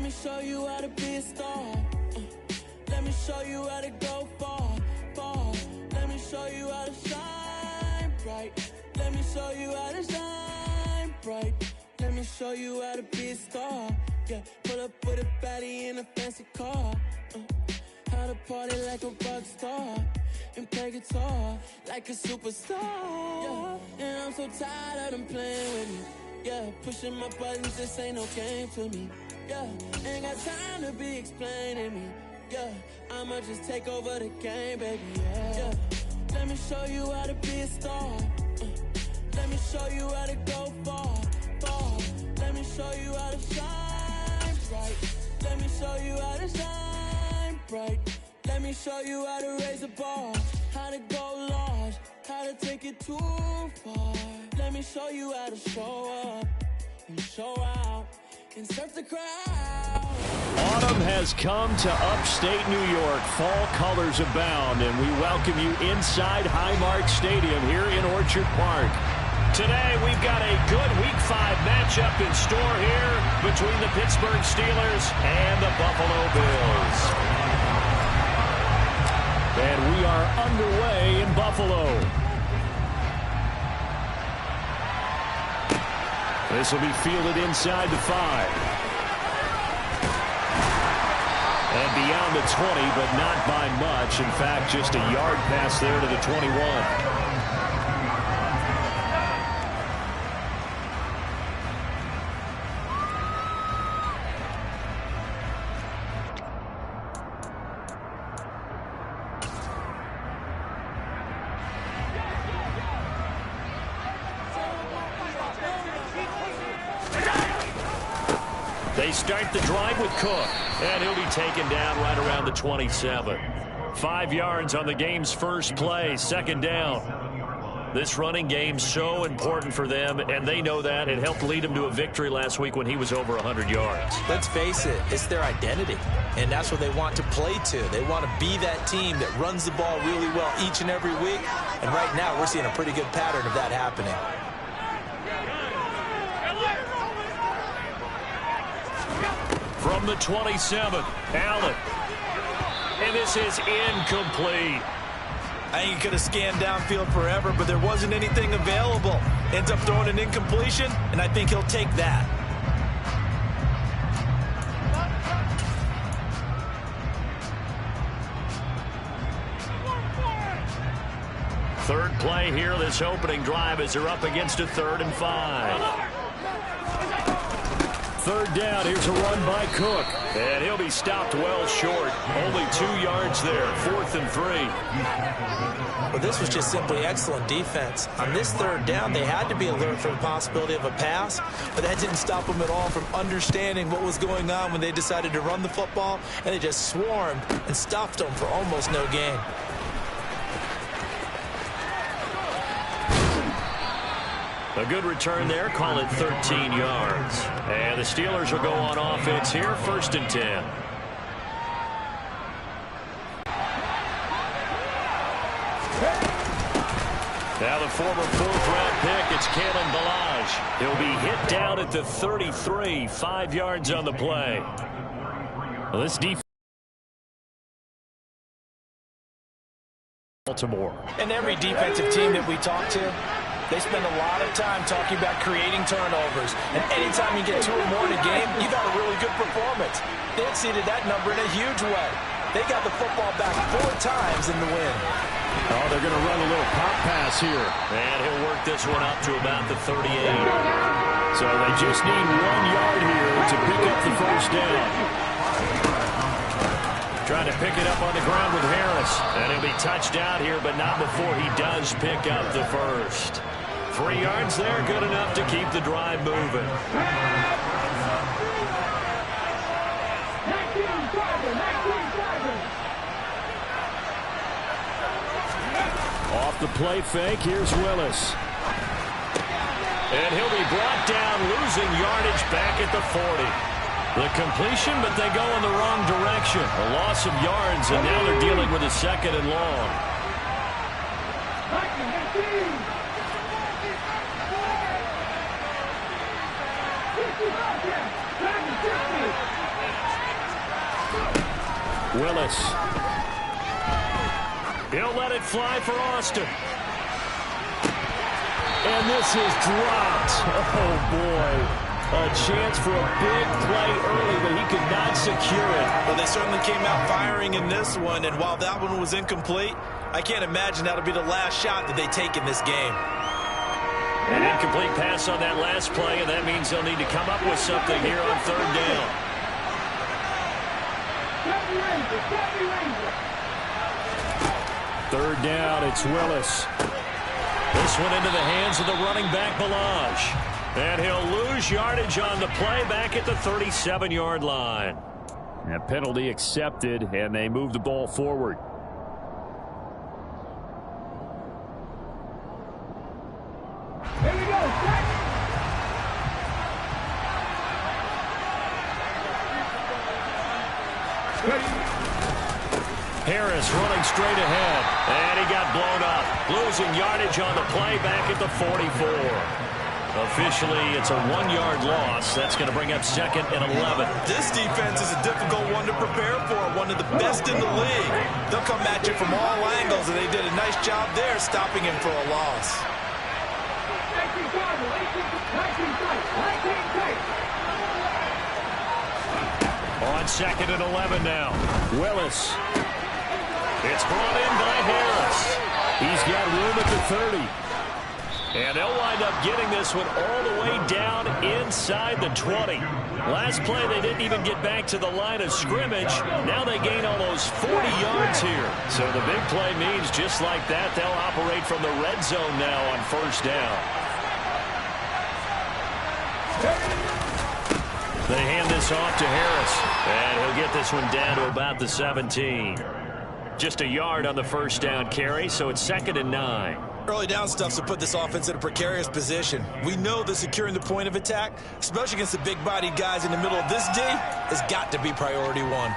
me show you how to be a star. Let me show you how to go far, far. Let me show you how to shine bright. Let me show you how to shine bright. Let me show you how to be a star. Yeah, pull up with a baddie in a fancy car. How to party like a rock star and play guitar like a superstar. Yeah, and I'm so tired of them playing with me. Yeah, pushing my buttons, this ain't no game to me. Yeah, ain't got time to be explaining me. Yeah, I'ma just take over the game, baby. Yeah, let me show you how to be a star. Let me show you how to go far, far. Let me show you how to shine bright. Let me show you how to shine bright. Let me show you how to raise a bar, how to go large, how to take it too far. Let me show you how to show up and show out and surf the crowd. Autumn has come to upstate New York. Fall colors abound, and we welcome you inside Highmark Stadium here in Orchard Park. Today, we've got a good Week 5 matchup in store here between the Pittsburgh Steelers and the Buffalo Bills. And we are underway in Buffalo. This will be fielded inside the 5. And beyond the 20, but not by much. In fact, just a yard pass there to the 21. They start the drive with Cook, and he'll be taken down right around the 27. 5 yards on the game's first play, second down. This running game's so important for them, and they know that. It helped lead them to a victory last week when he was over 100 yards. Let's face it, it's their identity, and that's what they want to play to. They want to be that team that runs the ball really well each and every week, and right now we're seeing a pretty good pattern of that happening. From the 27, Allen. And this is incomplete. I think he could have scanned downfield forever, but there wasn't anything available. Ends up throwing an incompletion, and I think he'll take that. Third play here, this opening drive, as they're up against a 3rd and 5. Third down, here's a run by Cook. And he'll be stopped well short. Only 2 yards there, 4th and 3. Well, this was just simply excellent defense. On this third down, they had to be alert for the possibility of a pass, but that didn't stop them at all from understanding what was going on when they decided to run the football, and they just swarmed and stuffed them for almost no gain. A good return there, call it 13 yards. And the Steelers will go on offense here, 1st and 10. Now the former 4th-round pick, it's Kalen Ballage. He'll be hit down at the 33, 5 yards on the play. Well, this defense. Baltimore. And every defensive team that we talk to, they spend a lot of time talking about creating turnovers. And anytime you get 2 or more in a game, you've got a really good performance. They exceeded that number in a huge way. They got the football back 4 times in the win. Oh, they're going to run a little pop pass here. And he'll work this one up to about the 38. So they just need 1 yard here to pick up the first down. Trying to pick it up on the ground with Harris. And he'll be touched out here, but not before he does pick up the first. 3 yards there, good enough to keep the drive moving. Off the play fake, here's Willis. And he'll be brought down, losing yardage back at the 40. The completion, but they go in the wrong direction. A loss of yards, and now they're dealing with a 2nd and long. Willis. He'll let it fly for Austin. And this is dropped. Oh, boy. A chance for a big play early, but he could not secure it. Well, they certainly came out firing in this one, and while that one was incomplete, I can't imagine that'll be the last shot that they take in this game. An incomplete pass on that last play, and that means they'll need to come up with something here on third down. Third down, it's Willis. This one into the hands of the running back, Balaj. And he'll lose yardage on the play back at the 37-yard line. A penalty accepted, and they move the ball forward. Here we go. Harris running straight ahead, and he got blown up. Losing yardage on the play back at the 44. Officially, it's a 1-yard loss. That's going to bring up second and 11. This defense is a difficult one to prepare for, one of the best in the league. They'll come at you from all angles, and they did a nice job there stopping him for a loss. On second and 11 now. Willis. It's brought in by Harris. He's got room at the 30. And they'll wind up getting this one all the way down inside the 20. Last play, they didn't even get back to the line of scrimmage. Now they gain almost 40 yards here. So the big play means just like that, they'll operate from the red zone now on first down. They hand this off to Harris. And he'll get this one down to about the 17. Just a yard on the first down carry, so it's second and 9. Early down stuff to put this offense in a precarious position. We know that securing the point of attack, especially against the big-bodied guys in the middle of this D, has got to be priority one.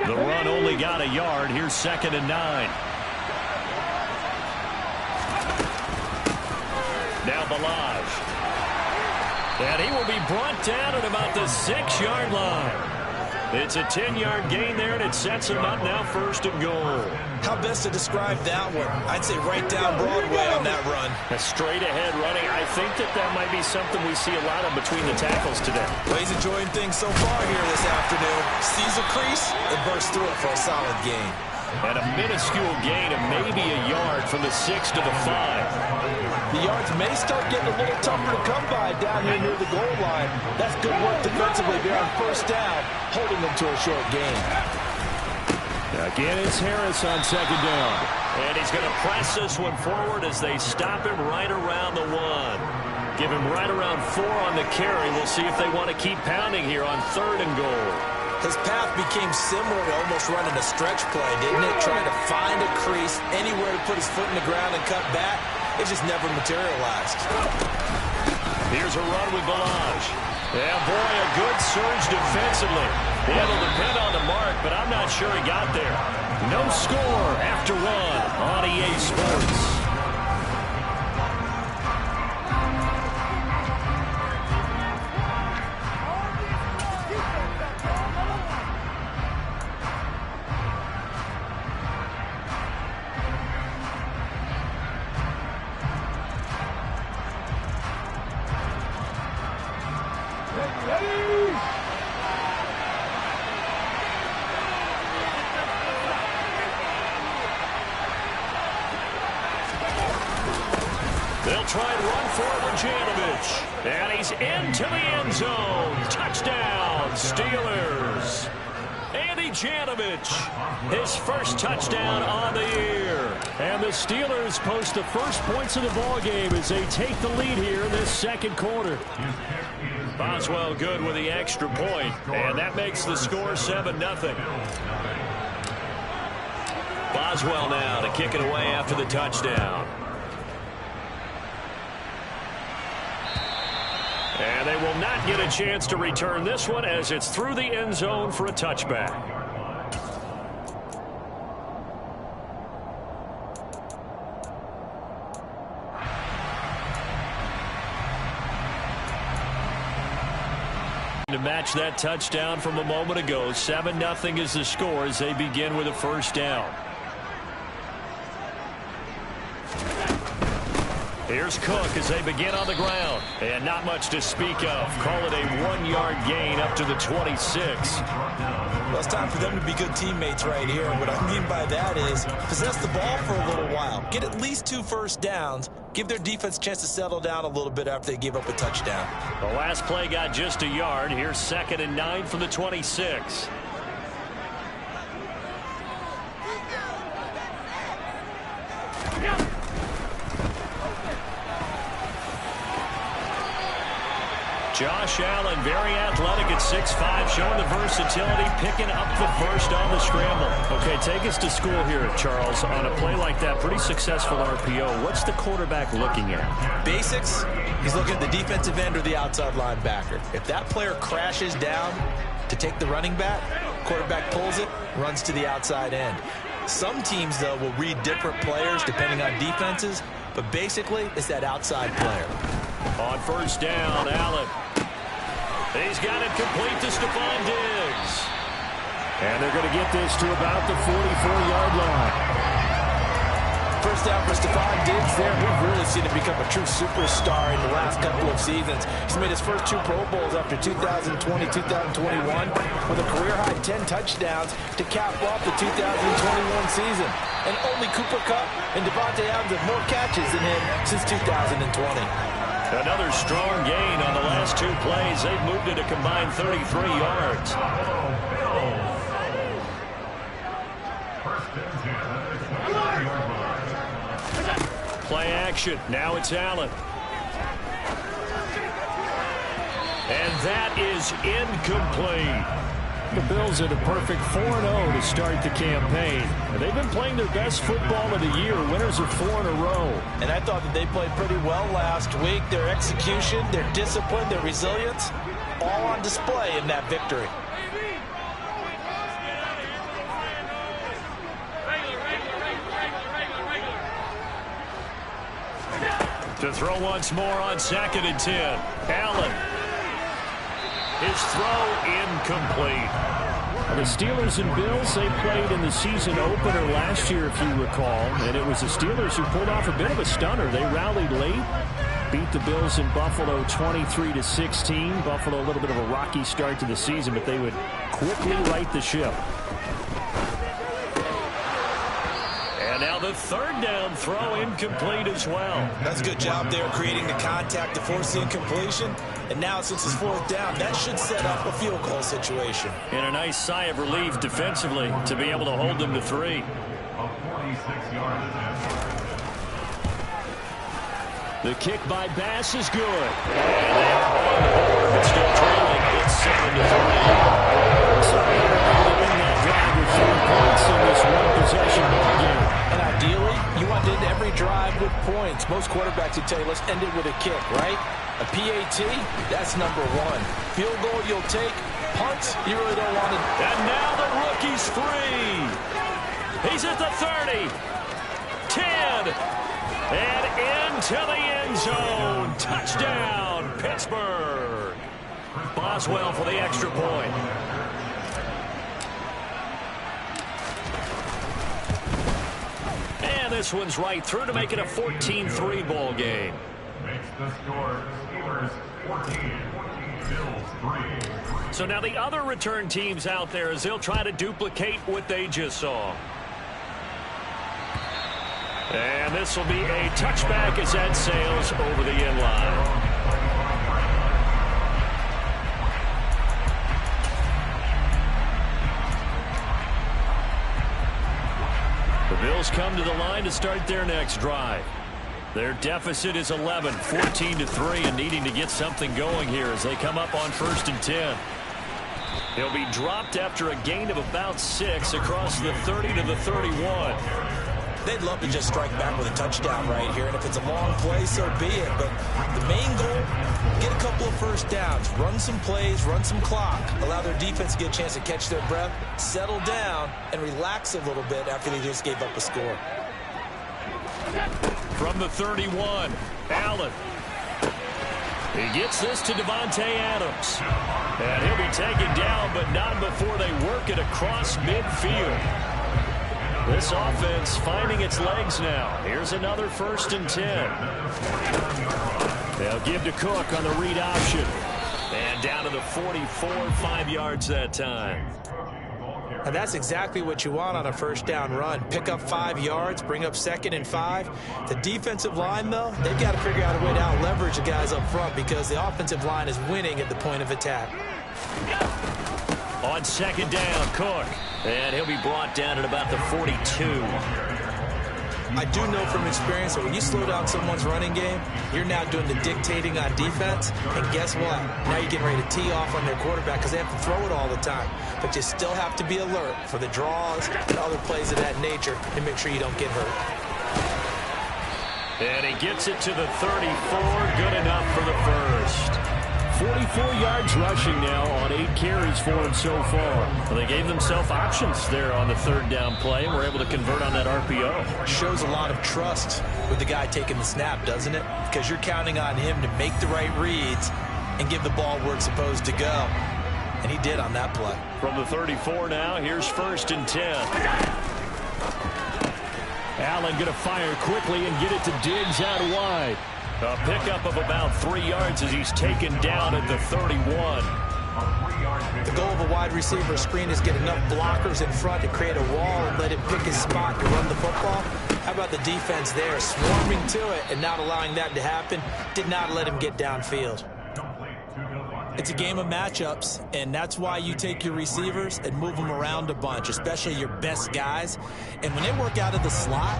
The run only got a yard. Here's second and 9. Now Balaj. And he will be brought down at about the 6-yard line. It's a 10-yard gain there, and it sets him up now first and goal. How best to describe that one? I'd say right down Broadway on that run. A straight-ahead running. I think that might be something we see a lot of between the tackles today. Well, he's enjoying things so far here this afternoon. Sees a crease and bursts through it for a solid gain. And a minuscule gain of maybe a yard from the 6 to the 5. The yards may start getting a little tougher to come by down here near the goal line. That's good work defensively there on first down, holding them to a short gain. Again, it's Harris on second down. And he's going to press this one forward as they stop him right around the 1. Give him right around 4 on the carry. We'll see if they want to keep pounding here on third and goal. His path became similar to almost running a stretch play, didn't it? Trying to find a crease, anywhere to put his foot in the ground and cut back. It just never materialized. Here's a run with Balaj. Yeah, boy, a good surge defensively. It'll depend on the mark, but I'm not sure he got there. No score after 1 on EA Sports. They'll try and run for Janovich. And he's into the end zone. Touchdown, Steelers. Andy Janovich, his first touchdown on the year. And the Steelers post the first points of the ball game as they take the lead here in this second quarter. Boswell good with the extra point, and that makes the score 7-0. Boswell now to kick it away after the touchdown. And they will not get a chance to return this one as it's through the end zone for a touchback. watch that touchdown from a moment ago. 7-0 is the score as they begin with a first down. Here's Cook as they begin on the ground. And not much to speak of. Call it a 1-yard gain up to the 26. Well, it's time for them to be good teammates right here. What I mean by that is possess the ball for a little while. Get at least 2 first downs. Give their defense a chance to settle down a little bit after they give up a touchdown. The last play got just a yard. Here's 2nd and 9 from the 26. Josh Allen, very athletic at 6'5", showing the versatility, picking up the first on the scramble. Okay, take us to school here, Charles. On a play like that, pretty successful RPO. What's the quarterback looking at? Basics, he's looking at the defensive end or the outside linebacker. If that player crashes down to take the running back, quarterback pulls it, runs to the outside end. Some teams, though, will read different players depending on defenses, but basically it's that outside player. On first down, Allen. He's got it complete to Stephon Diggs. And they're going to get this to about the 44-yard line. First down for Stephon Diggs there. We've really seen him become a true superstar in the last couple of seasons. He's made his first 2 Pro Bowls after 2020, 2021 with a career-high 10 touchdowns to cap off the 2021 season. And only Cooper Kupp and Devontae Adams have more catches than him since 2020. Another strong gain on the last 2 plays. They've moved it a combined 33 yards. Play action. Now it's Allen. And that is incomplete. The Bills at a perfect 4-0 to start the campaign. And they've been playing their best football of the year. Winners of 4 in a row. And I thought that they played pretty well last week. Their execution, their discipline, their resilience, all on display in that victory. To throw once more on 2nd and 10. Allen. His throw incomplete. The Steelers and Bills, they played in the season opener last year, if you recall, and it was the Steelers who pulled off a bit of a stunner. They rallied late, beat the Bills in Buffalo 23-16. Buffalo a little bit of a rocky start to the season, but they would quickly right the ship. And now the 3rd down throw incomplete as well. That's a good job there creating the contact to force the incompletion. And now since it's 4th down, that should set up a field goal situation. And a nice sigh of relief defensively to be able to hold them to 3. The kick by Bass is good. And they are on the board, but still trailing. It's 7-3. So they're able to win that drive with 3 points in this one-possession ball game. And ideally, you want to end every drive with points. Most quarterbacks would tell you, let's end it with a kick, right? A PAT, that's number 1. Field goal you'll take. Punts, you really don't want to. And now the rookie's free. He's at the 30. 10. And into the end zone. Touchdown, Pittsburgh. Boswell for the extra point. And this one's right through to make it a 14-3 ball game. Makes the score Steelers 14, Bills 3. So now the other return teams out there as they'll try to duplicate what they just saw. And this will be a touchback as that sails over the end line. The Bills come to the line to start their next drive. Their deficit is 11, 14-3, and needing to get something going here as they come up on 1st and 10. He'll be dropped after a gain of about 6 across the 30 to the 31. They'd love to just strike back with a touchdown right here, and if it's a long play, so be it. But the main goal, get a couple of first downs, run some plays, run some clock, allow their defense to get a chance to catch their breath, settle down, and relax a little bit after they just gave up a score. From the 31, Allen. He gets this to Devontae Adams. And he'll be taken down, but not before they work it across midfield. This offense finding its legs now. Here's another 1st and 10. They'll give to Cook on the read option. And down to the 44, 5 yards that time. And that's exactly what you want on a 1st down run. Pick up 5 yards, bring up 2nd and 5. The defensive line, though, they've got to figure out a way to out-leverage the guys up front because the offensive line is winning at the point of attack. On 2nd down, Cook. And he'll be brought down at about the 42. I do know from experience that when you slow down someone's running game, you're now doing the dictating on defense. And guess what? Now you're getting ready to tee off on their quarterback because they have to throw it all the time. But you still have to be alert for the draws and other plays of that nature and make sure you don't get hurt. And he gets it to the 34. Good enough for the 1st. 44 yards rushing now on 8 carries for him so far. Well, they gave themselves options there on the 3rd down play and were able to convert on that RPO. Shows a lot of trust with the guy taking the snap, doesn't it? Because you're counting on him to make the right reads and give the ball where it's supposed to go. And he did on that play. From the 34 now, here's 1st and 10. Allen going to fire quickly and get it to Diggs out wide. A pickup of about 3 yards as he's taken down at the 31. The goal of a wide receiver screen is get enough blockers in front to create a wall and let him pick his spot to run the football. How about the defense there, swarming to it and not allowing that to happen? Did not let him get downfield. It's a game of matchups, and that's why you take your receivers and move them around a bunch, especially your best guys. And when they work out of the slot,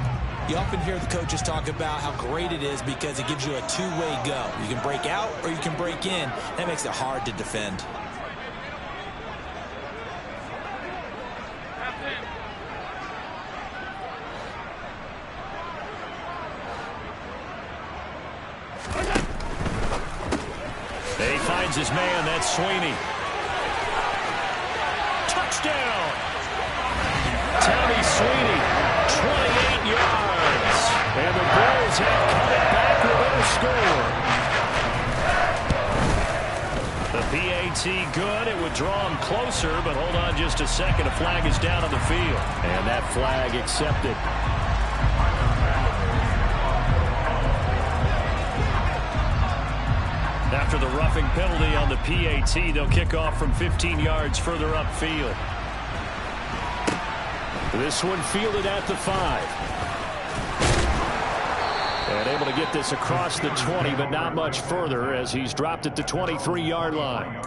you often hear the coaches talk about how great it is because it gives you a two-way go. You can break out or you can break in. That makes it hard to defend. He finds his man. That's Sweeney. Touchdown! Tommy Sweeney, 28 yards. And the Bills have cut it back with a score. The PAT good. It would draw him closer, but hold on just a second. A flag is down on the field. And that flag accepted. After the roughing penalty on the PAT, they'll kick off from 15 yards further upfield. This one fielded at the 5. And able to get this across the 20, but not much further as he's dropped at the 23-yard line.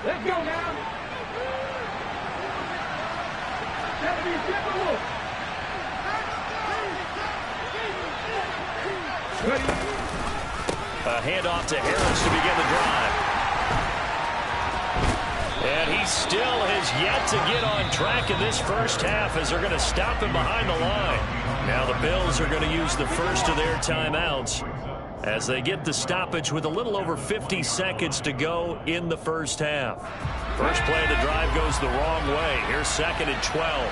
Let's go now. A handoff to Harris to begin the drive. And he still has yet to get on track in this first half as they're going to stop him behind the line. Now the Bills are going to use the first of their timeouts as they get the stoppage with a little over 50 seconds to go in the first half. First play of the drive goes the wrong way. Here's 2nd and 12.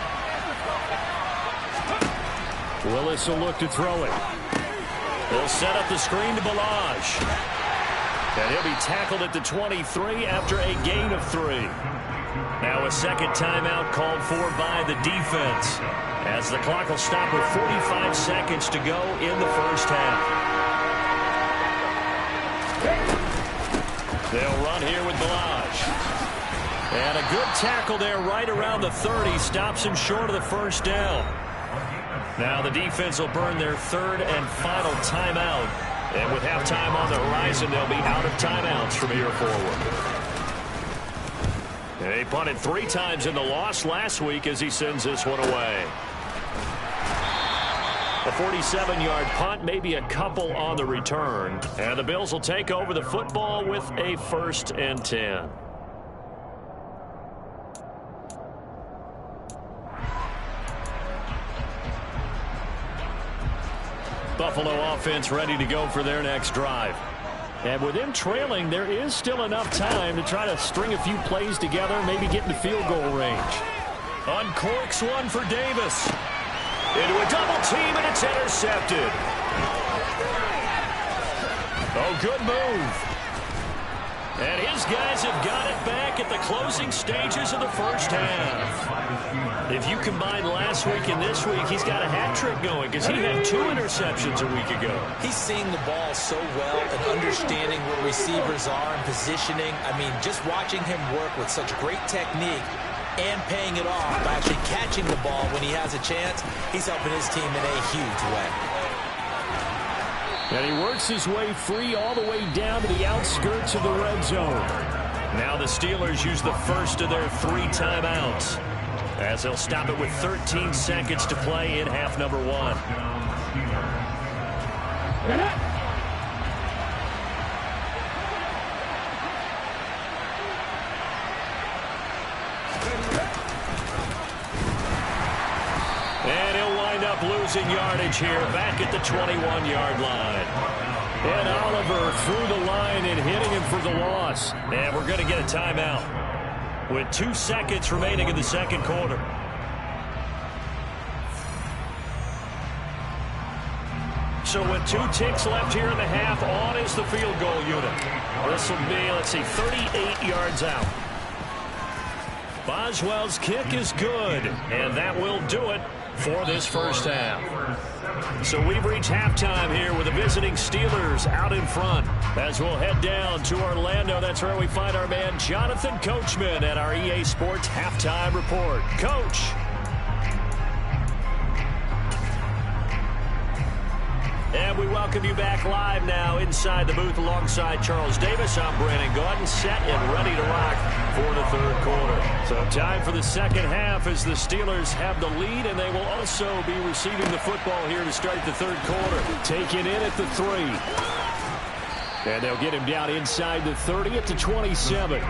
Willis will look to throw it. He'll set up the screen to Balaj. And he'll be tackled at the 23 after a gain of 3. Now a second timeout called for by the defense as the clock will stop with 45 seconds to go in the first half. They'll run here with Balaj. And a good tackle there right around the 30 stops him short of the first down. Now the defense will burn their 3rd and final timeout. And with halftime on the horizon, they'll be out of timeouts from here forward. And he punted 3 times in the loss last week as he sends this one away. A 47-yard punt, maybe a couple on the return. And the Bills will take over the football with a 1st and 10. Buffalo offense ready to go for their next drive. And with them trailing, there is still enough time to try to string a few plays together, maybe get into field goal range. Uncorks one for Davis. Into a double team, and it's intercepted. Oh, good move. And his guys have got it back at the closing stages of the first half. If you combine last week and this week, he's got a hat trick going because he had 2 interceptions a week ago. He's seeing the ball so well and understanding where receivers are and positioning. I mean, just watching him work with such great technique and paying it off by actually catching the ball when he has a chance, he's helping his team in a huge way. And he works his way free all the way down to the outskirts of the red zone. Now the Steelers use the first of their 3 timeouts, as they'll stop it with 13 seconds to play in half number 1. And he'll wind up losing yardage here back at the 21-yard line. And Oliver through the line and hitting him for the loss. And we're going to get a timeout with 2 seconds remaining in the second quarter. So with 2 ticks left here in the half, on is the field goal unit. This will be, let's see, 38 yards out. Boswell's kick is good, and that will do it for this first half. So we've reached halftime here with the visiting Steelers out in front. As we'll head down to Orlando, that's where we find our man Jonathan Coachman at our EA Sports Halftime Report. Coach. And we welcome you back live now inside the booth alongside Charles Davis. I'm Brandon Gaudin, set and ready to rock for the third quarter. So time for the second half as the Steelers have the lead, and they will also be receiving the football here to start the third quarter. Taken in at the 3. And they'll get him down inside the 30 at the 27.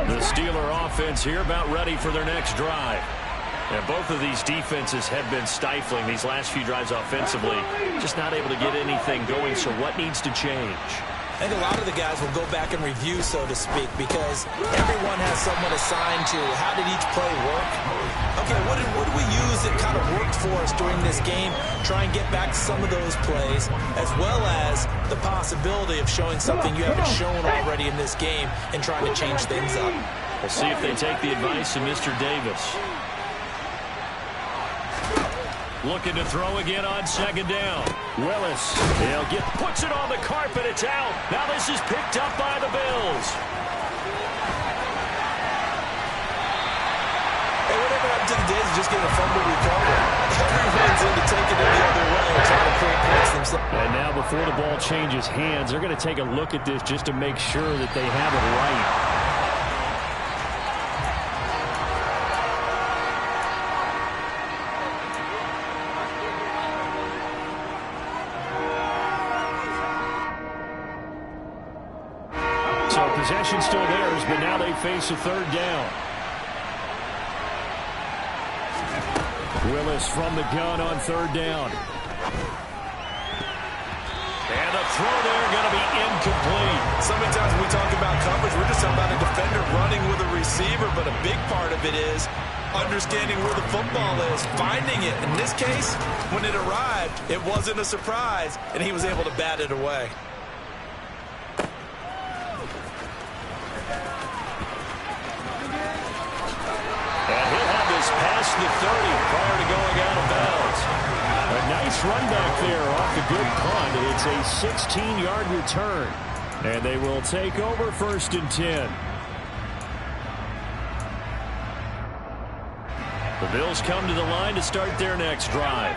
The Steeler offense here about ready for their next drive. And both of these defenses have been stifling these last few drives offensively. Just not able to get anything going, so what needs to change? I think a lot of the guys will go back and review, so to speak, because everyone has someone assigned to how did each play work. Okay, what did we use that kind of worked for us during this game? Try and get back to some of those plays, as well as the possibility of showing something you haven't shown already in this game and trying to change things up. We'll see if they take the advice of Mr. Davis. Looking to throw again on second down. Willis, puts it on the carpet. It's out. Now this is picked up by the Bills. Hey, whatever happened to the days of just getting a fumble recovery? Everyone's into taking it the other way and trying to create points themselves. And now before the ball changes hands, they're going to take a look at this just to make sure that they have it right. Possession still theirs, but now they face a third down. Willis from the gun on third down. And the throw there going to be incomplete. So many times when we talk about coverage, we're just talking about a defender running with a receiver, but a big part of it is understanding where the football is, finding it. In this case, when it arrived, it wasn't a surprise, and he was able to bat it away. Past the 30 prior to going out of bounds. A nice run back there off the good punt. It's a 16-yard return. And they will take over 1st and 10. The Bills come to the line to start their next drive.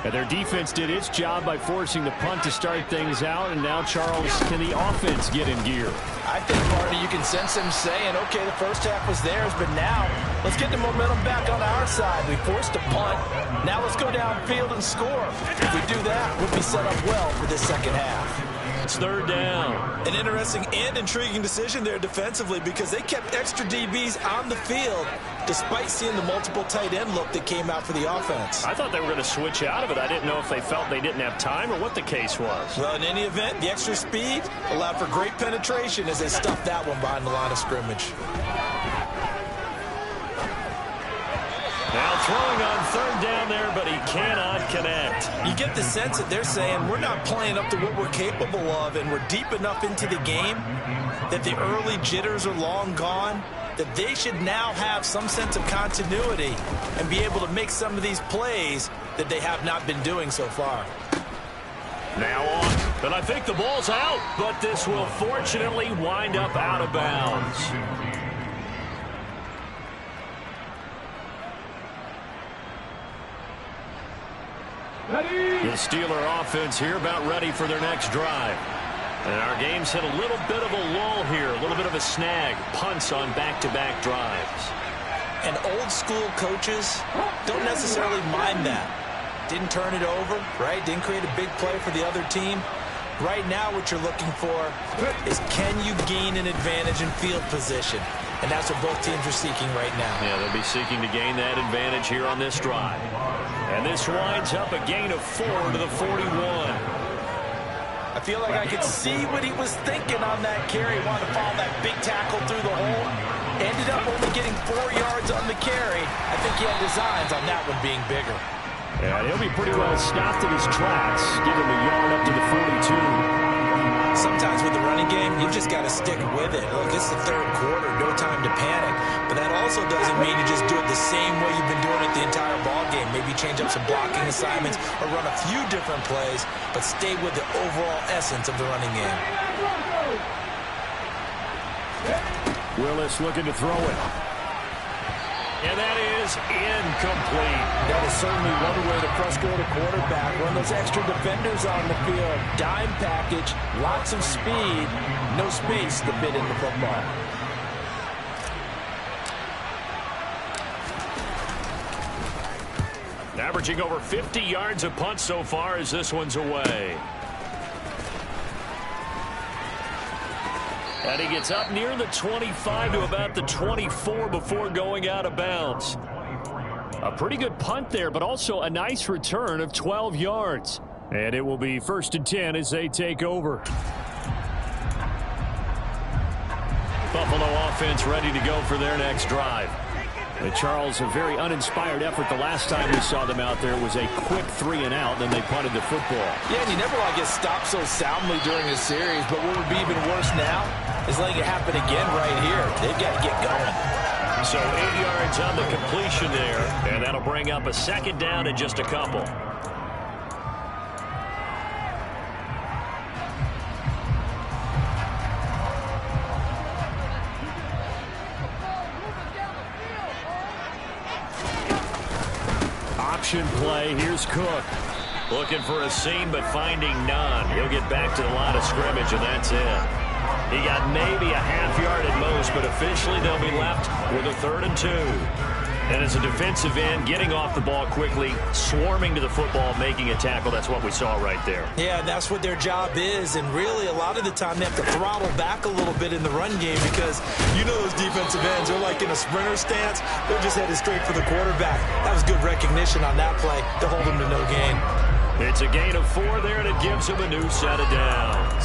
And their defense did its job by forcing the punt to start things out. And now, Charles, can the offense get in gear? I think, Marty, you can sense them saying, okay, the first half was theirs, but now let's get the momentum back on our side. We forced a punt. Now let's go downfield and score. If we do that, we'll be set up well for this second half. It's third down. An interesting and intriguing decision there defensively because they kept extra DBs on the field despite seeing the multiple tight end look that came out for the offense. I thought they were going to switch out of it. I didn't know if they felt they didn't have time or what the case was. Well, in any event, the extra speed allowed for great penetration as they stuffed that one behind the line of scrimmage. Now throwing on third down there, but he cannot connect. You get the sense that they're saying we're not playing up to what we're capable of, and we're deep enough into the game that the early jitters are long gone, that they should now have some sense of continuity and be able to make some of these plays that they have not been doing so far. Now on, and I think the ball's out, but this will fortunately wind up out of bounds. The Steeler offense here about ready for their next drive. And our game's hit a little bit of a lull here, a little bit of a snag. Punts on back-to-back drives. And old school coaches don't necessarily mind that. Didn't turn it over, right? Didn't create a big play for the other team. Right now what you're looking for is can you gain an advantage in field position? And that's what both teams are seeking right now. Yeah, they'll be seeking to gain that advantage here on this drive. And this winds up a gain of 4 to the 41. I feel like I could see what he was thinking on that carry. Wanted to follow that big tackle through the hole. Ended up only getting 4 yards on the carry. I think he had designs on that one being bigger. Yeah, he'll be pretty well stopped in his tracks. Give him a yard up to the 42. Sometimes with the running game, you just got to stick with it. Look, it's the third quarter, no time to panic. But that also doesn't mean you just do it the same way you've been doing it the entire ball game. Maybe change up some blocking assignments or run a few different plays, but stay with the overall essence of the running game. Willis looking to throw it. And that is incomplete. That is certainly one way to frustrate a quarterback. Run those extra defenders on the field. Dime package, lots of speed, no space to fit in the football. Averaging over 50 yards a punt so far as this one's away. And he gets up near the 25 to about the 24 before going out of bounds. A pretty good punt there, but also a nice return of 12 yards. And it will be 1st and 10 as they take over. Buffalo offense ready to go for their next drive. And Charles, a very uninspired effort. The last time we saw them out there was a quick 3 and out, then they punted the football. Yeah, and you never want to get stopped so soundly during a series, but what would be even worse now is letting it happen again right here. They've got to get going. So 8 yards on the completion there, and that'll bring up a 2nd down and just a couple. Option play. Here's Cook. Looking for a seam, but finding none. He'll get back to the line of scrimmage, and that's it. He got maybe a half yard at most, but officially they'll be left with a 3rd and 2. And as a defensive end, getting off the ball quickly, swarming to the football, making a tackle. That's what we saw right there. Yeah, that's what their job is. And really, a lot of the time, they have to throttle back a little bit in the run game because you know those defensive ends, they're like in a sprinter stance. They're just headed straight for the quarterback. That was good recognition on that play to hold them to no gain. It's a gain of 4 there, and it gives him a new set of downs.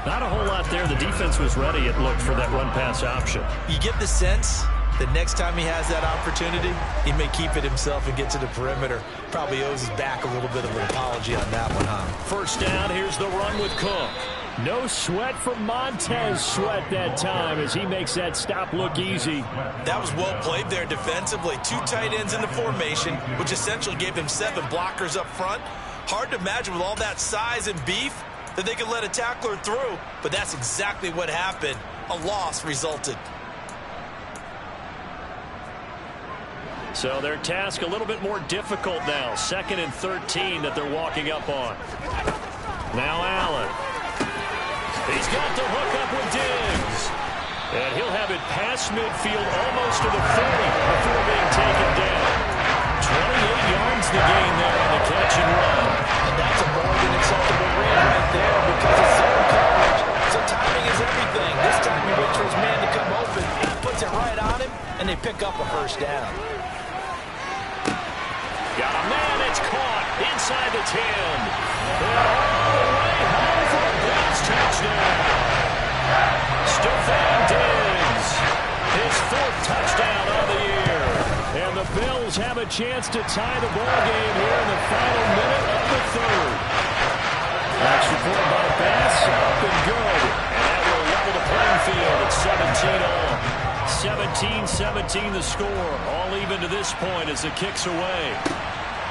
Not a whole lot there. The defense was ready, it looked, for that run-pass option. You get the sense that next time he has that opportunity, he may keep it himself and get to the perimeter. Probably owes his back a little bit of an apology on that one, huh? 1st down, here's the run with Cook. No sweat from Montez Sweat that time as he makes that stop look easy. That was well played there defensively. 2 tight ends in the formation, which essentially gave him 7 blockers up front. Hard to imagine with all that size and beef that they could let a tackler through, but that's exactly what happened. A loss resulted. So their task a little bit more difficult now. 2nd and 13 that they're walking up on. Now Allen. He's got the hook up with Diggs. And he'll have it past midfield almost to the 40 before being taken down. 28 yards the gain there on the catch and run. And that's a more than acceptable rate right there because it's so puts it right on him, and they pick up a first down. Got a man, it's caught inside the 10. And all the way home for a Bills touchdown. Stephon Diggs, his 4th touchdown of the year. And the Bills have a chance to tie the ball game here in the final minute of the 3rd. Extra point by Bass, up and good. And that will level the playing field at 17 all. 17-17 the score. All even to this point as it kicks away.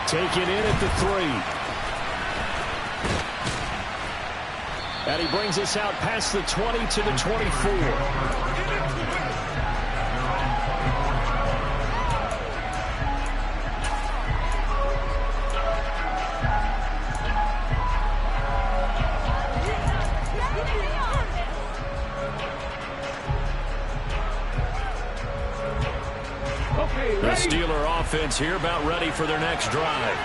Taken in at the 3. And he brings us out past the 20 to the 24. The Steeler offense here about ready for their next drive.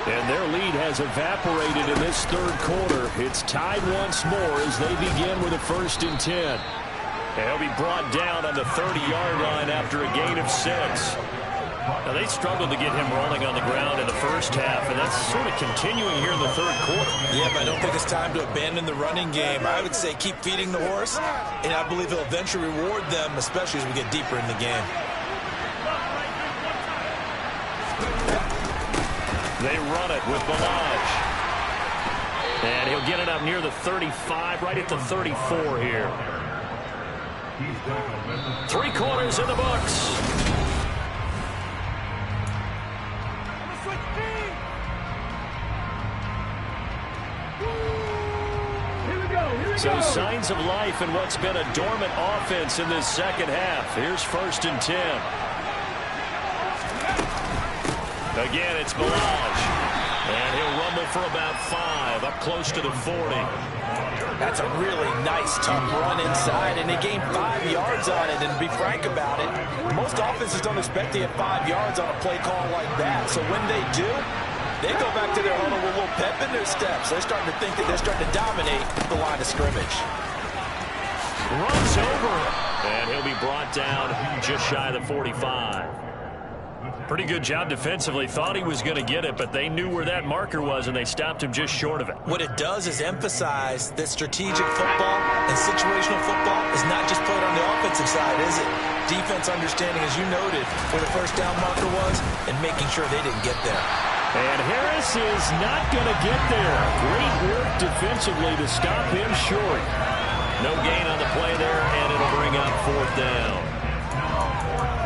And their lead has evaporated in this 3rd quarter. It's tied once more as they begin with a 1st and 10. And he'll be brought down on the 30-yard line after a gain of 6. Now, they struggled to get him rolling on the ground in the first half, and that's sort of continuing here in the 3rd quarter. Yeah, but I don't think it's time to abandon the running game. I would say keep feeding the horse, and I believe he'll eventually reward them, especially as we get deeper in the game. They run it with Balaj. And he'll get it up near the 35, right at the 34 here. 3 quarters in the books. So signs of life in what's been a dormant offense in this 2nd half. Here's 1st and 10. Again, it's Balaj. And he'll rumble for about 5, up close to the 40. That's a really nice, tough run inside, and they gained 5 yards on it. And to be frank about it, most offenses don't expect to get 5 yards on a play call like that. So when they do, they go back to their huddle with a little pep in their steps. They're starting to think that they're starting to dominate the line of scrimmage. Runs over it. And he'll be brought down just shy of the 45. Pretty good job defensively. Thought he was going to get it, but they knew where that marker was, and they stopped him just short of it. What it does is emphasize that strategic football and situational football is not just played on the offensive side, is it? Defense understanding, as you noted, where the first down marker was and making sure they didn't get there. And Harris is not going to get there. Great work defensively to stop him short. No gain on the play there, and it'll bring up 4th down.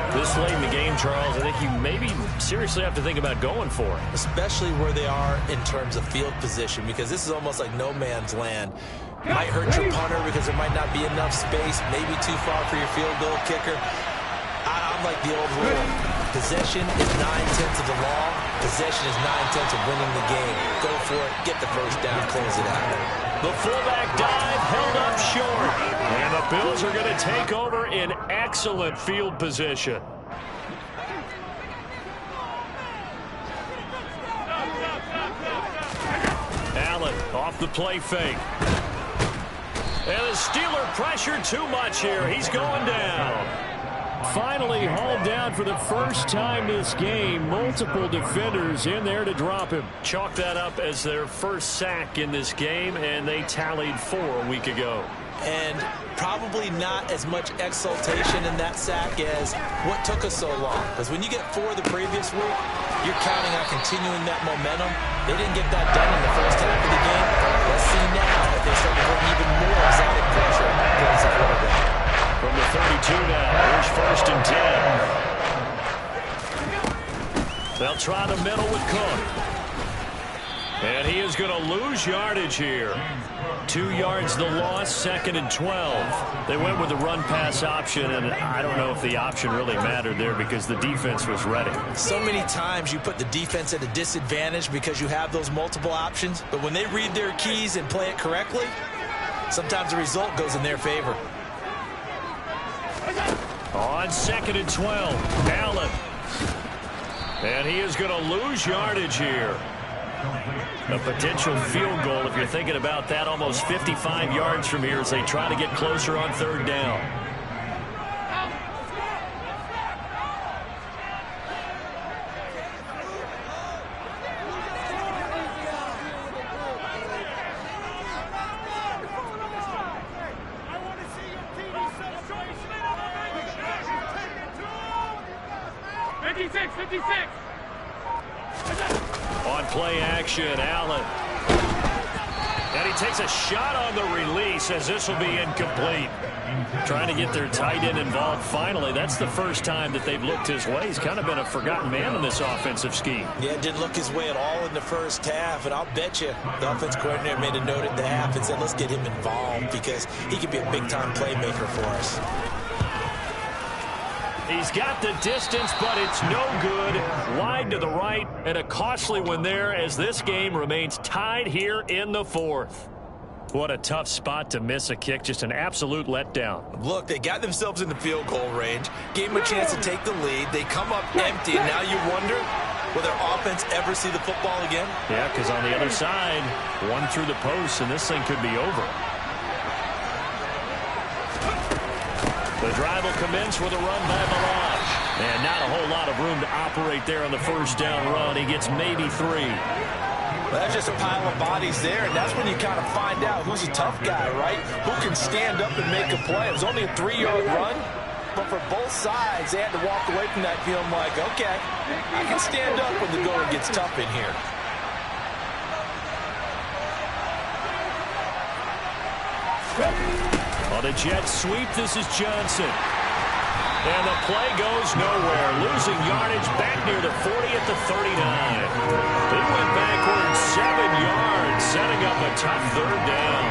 This late in the game, Charles, I think you maybe seriously have to think about going for it. Especially where they are in terms of field position, because this is almost like no man's land. Might hurt your punter because there might not be enough space, maybe too far for your field goal kicker. I'm like the old rule. Possession is 9/10 of the law. Possession is 9/10 of winning the game. Go for it, get the first down, close it out. The fullback dive held up short. And the Bills are going to take over in excellent field position. Allen off the play fake. And the Steeler pressure too much here. He's going down. Finally hauled down for the first time this game. Multiple defenders in there to drop him. Chalk that up as their first sack in this game, and they tallied 4 a week ago. And probably not as much exultation in that sack as what took us so long. Because when you get 4 the previous week, you're counting on continuing that momentum. They didn't get that done in the first half of the game. Let's see now if they start to bring even more exotic pressure towards the quarterback. From the 32 now, here's 1st and 10. They'll try the middle with Cook. And he is going to lose yardage here. 2 yards the loss, 2nd and 12. They went with the run-pass option, and I don't know if the option really mattered there because the defense was ready. So many times you put the defense at a disadvantage because you have those multiple options, but when they read their keys and play it correctly, sometimes the result goes in their favor. On 2nd and 12, Allen. And he is going to lose yardage here. A potential field goal, if you're thinking about that, almost 55 yards from here as they try to get closer on 3rd down. 56, 56. On play action, Allen. And he takes a shot on the release as this will be incomplete. Trying to get their tight end involved finally. That's the first time that they've looked his way. He's kind of been a forgotten man in this offensive scheme. Yeah, didn't look his way at all in the first half. And I'll bet you the offense coordinator made a note at the half and said, let's get him involved because he could be a big-time playmaker for us. He's got the distance, but it's no good. Wide to the right, and a costly one there as this game remains tied here in the fourth. What a tough spot to miss a kick. Just an absolute letdown. Look, they got themselves in the field goal range, gave them a chance to take the lead. They come up empty, and now you wonder, will their offense ever see the football again? Yeah, because on the other side, one through the post, and this thing could be over. The drive will commence with a run by Balaj. And not a whole lot of room to operate there on the first down run. He gets maybe 3. Well, that's just a pile of bodies there, and that's when you kind of find out who's a tough guy, right? Who can stand up and make a play. It was only a 3-yard run, but for both sides, they had to walk away from that feeling like, okay, I can stand up when the going gets tough in here. On a jet sweep, this is Johnson. And the play goes nowhere. Losing yardage back near the 40 at the 39. He went backwards 7 yards, setting up a tough third down.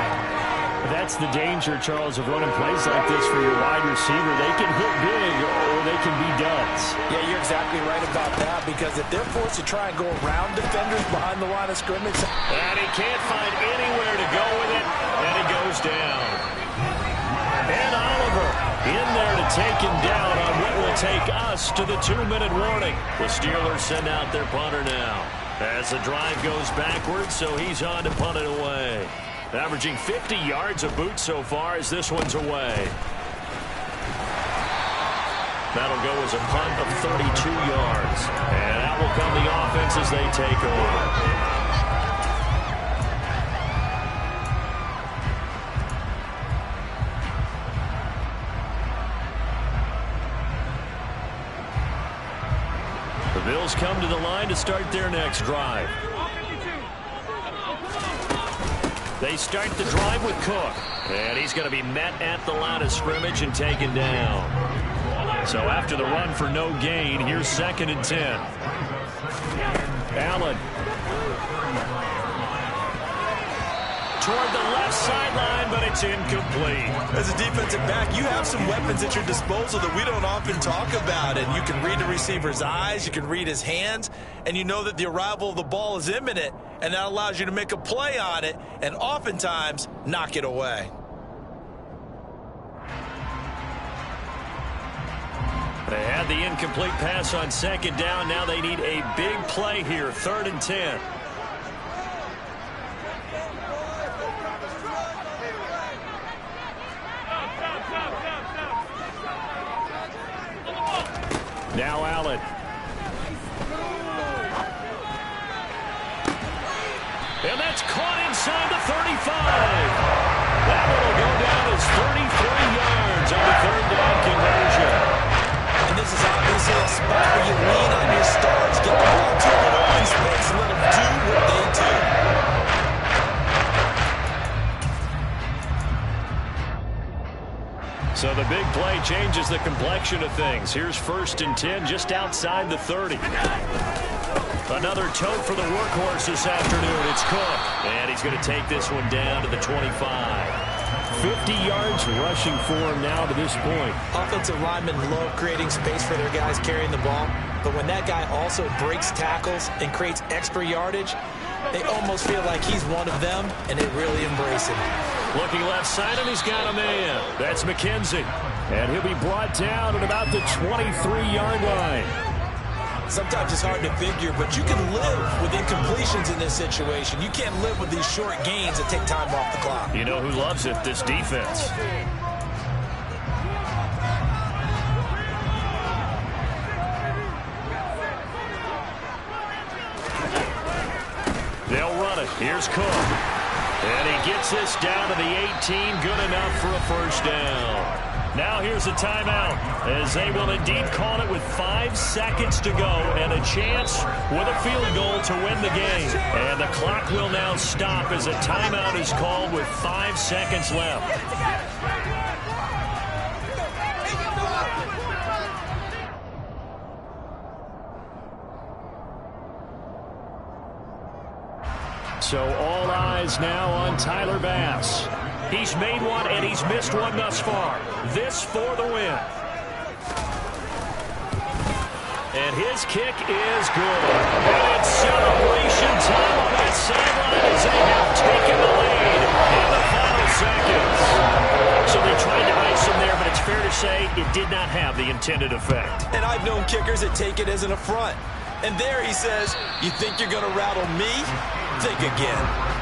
That's the danger, Charles, of running plays like this for your wide receiver. They can hit big or they can be duds. Yeah, you're exactly right about that because if they're forced to try and go around defenders behind the line of scrimmage. And he can't find anywhere to go with it, and he goes down. And Oliver in there to take him down on what will take us to the 2-minute warning. The Steelers send out their punter now as the drive goes backwards, so he's on to punt it away. Averaging 50 yards a boot so far as this one's away. That'll go as a punt of 32 yards. And out will come the offense as they take over. The Bills come to the line to start their next drive. They start the drive with Cook. And he's going to be met at the line of scrimmage and taken down. So after the run for no gain, here's 2nd and 10. Allen. Toward the left sideline, but it's incomplete. As a defensive back, you have some weapons at your disposal that we don't often talk about. And you can read the receiver's eyes, you can read his hands, and you know that the arrival of the ball is imminent, and that allows you to make a play on it and oftentimes knock it away. They had the incomplete pass on 2nd down. Now they need a big play here, 3rd and 10. Now Allen. And that's caught inside the 35. That one will go down as 33 yards on the 3rd down conversion. And this is obviously a spot where you lean on your stars, get the ball to an open space, and let them do what they do. So the big play changes the complexion of things. Here's 1st and 10 just outside the 30. Another tote for the workhorse this afternoon. It's Cook. And he's going to take this one down to the 25. 50 yards rushing for him now to this point. Offensive linemen love creating space for their guys carrying the ball. But when that guy also breaks tackles and creates extra yardage, they almost feel like he's one of them, and they really embrace him. Looking left side, and he's got a man. That's McKenzie. And he'll be brought down at about the 23-yard line. Sometimes it's hard to figure, but you can live with incompletions in this situation. You can't live with these short gains that take time off the clock. You know who loves it? This defense. They'll run it. Here's Cook. And he gets this down to the 18. Good enough for a 1st down. Now here's a timeout, as they will indeed call it with 5 seconds to go and a chance with a field goal to win the game. And the clock will now stop as a timeout is called with 5 seconds left. So all eyes now on Tyler Bass. He's made one and he's missed one thus far. This for the win. And his kick is good. And it's celebration time on that sideline as they have taken the lead in the final seconds. So they tried to ice him there, but it's fair to say it did not have the intended effect. And I've known kickers that take it as an affront. And there he says, you think you're going to rattle me? Think again.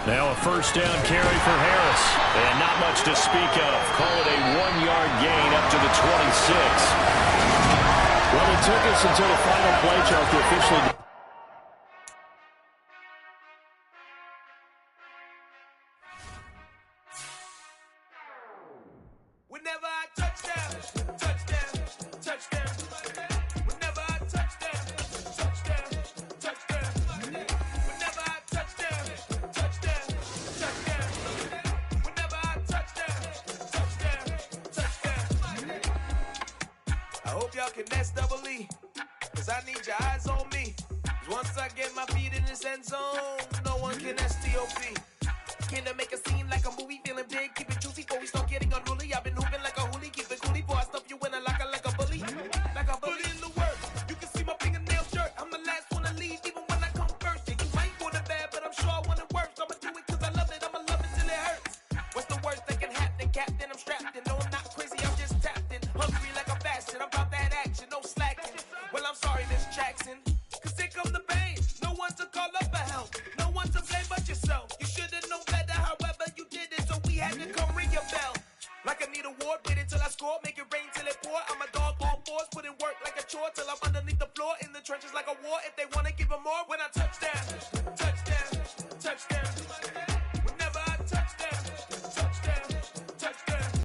Now a first down carry for Harris. And not much to speak of. Call it a 1-yard gain up to the 26. Well, it took us until the final play chart to officially... Whenever I touchdown, touchdown, touchdown. Whenever I touchdown, touchdown, touchdown. Whenever I touchdown, touchdown, touchdown. Whenever I touchdown, touchdown, touchdown. I hope y'all can nest double E, cause I need your eyes on me. Once I get my feet in this end zone, no one can STOP. Can I make a scene like a movie, feeling big, keep it juicy before we start getting unruly. I've been hooping like a hoolie, keep it coolie before I stuff you in a locker like a bully. Like a bully in the work, you can see my fingernail shirt. I'm the last one to leave, even when I come first. Yeah, you might want it bad, but I'm sure I want it worse. I'ma do it cause I love it, I'ma love it till it hurts. What's the worst that can happen, Captain? I'm strapped in, no I'm not crazy, I'm just tapped in. Hungry like I'm fasting, I'm about that action, no slacking. Well, I'm sorry, Miss Jackson, cause here come the pain. No one to call up for help, no one to blame but yourself. You should've known better, however you did it, so we had to come ring your bell. Like I need a ward, wait until I score, make it rain till it pour. I'm a dog on fours, put in work like a chore till I'm underneath the floor, in the trenches like a war. If they wanna give them more, when I touch down, touch